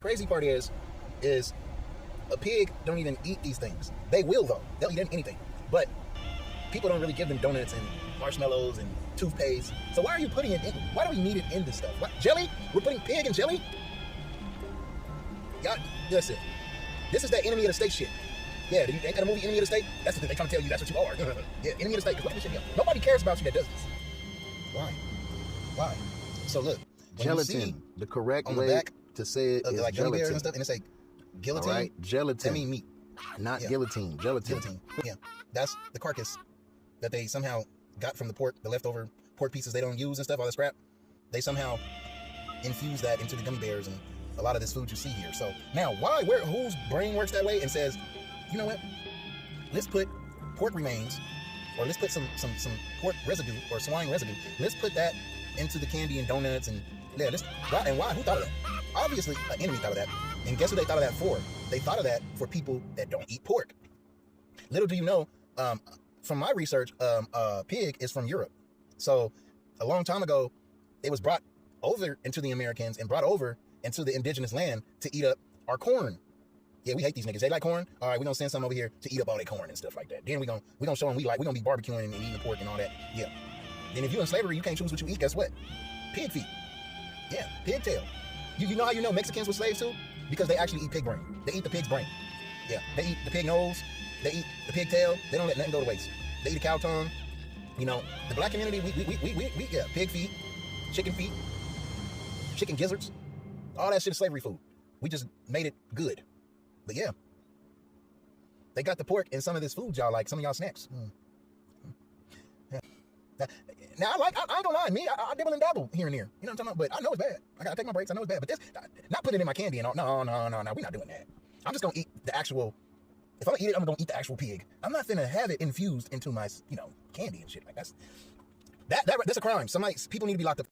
crazy part is a pig don't even eat these things. They will though. They'll eat anything. But people don't really give them donuts and marshmallows and toothpaste. So why are you putting it in? Why do we need it in this stuff? What, jelly? We're putting pig in jelly? Y'all, listen. This is that enemy of the state shit. Yeah, ain't that a movie, Enemy of the State? That's what they trying to tell you. That's what you are. Yeah, enemy of the state. Look at this shit here. Nobody cares about you that does this. Why? So look, gelatin. The correct on the way back to say it is like gummy bears and stuff, and it's like guillotine. All right, gelatin. That mean meat. Not Yeah. guillotine. Gelatin. Yeah, that's the carcass that they somehow got from the pork, the leftover pork pieces they don't use and stuff, all the scrap. They somehow infuse that into the gummy bears and a lot of this food you see here. So now, whose brain works that way and says, you know what? Let's put pork remains, or let's put some pork residue or swine residue. Let's put that into the candy and donuts and yeah. Why? Who thought of that? Obviously, an enemy thought of that. And guess what they thought of that for? They thought of that for people that don't eat pork. Little do you know, from my research, pig is from Europe. So a long time ago, it was brought over into the Americans and brought over into the indigenous land to eat up our corn. Yeah, we hate these niggas. They like corn. All right, we're gonna send some over here to eat up all their corn and stuff like that. Then we're gonna show them we're gonna be barbecuing and eating the pork and all that. Yeah. Then if you're in slavery, you can't choose what you eat. Guess what? Pig feet. Yeah, pig tail. You know how you know Mexicans were slaves too? Because they actually eat pig brain. They eat the pig's brain. Yeah, they eat the pig nose. They eat the pig tail. They don't let nothing go to waste. They eat a cow tongue. You know, the black community, we yeah, pig feet, chicken gizzards, all that shit is slavery food. We just made it good. But yeah, they got the pork in some of this food y'all like, some of y'all snacks. Yeah. Now I ain't gonna lie, me, I dibble and dabble here and there. You know what I'm talking about? But I know it's bad. I gotta take my breaks. I know it's bad. But this, not putting it in my candy and all. No, we're not doing that. I'm just gonna eat the actual. If I'm gonna eat it, I'm gonna eat the actual pig. I'm not gonna have it infused into my, candy and shit. Like that's a crime. People need to be locked up.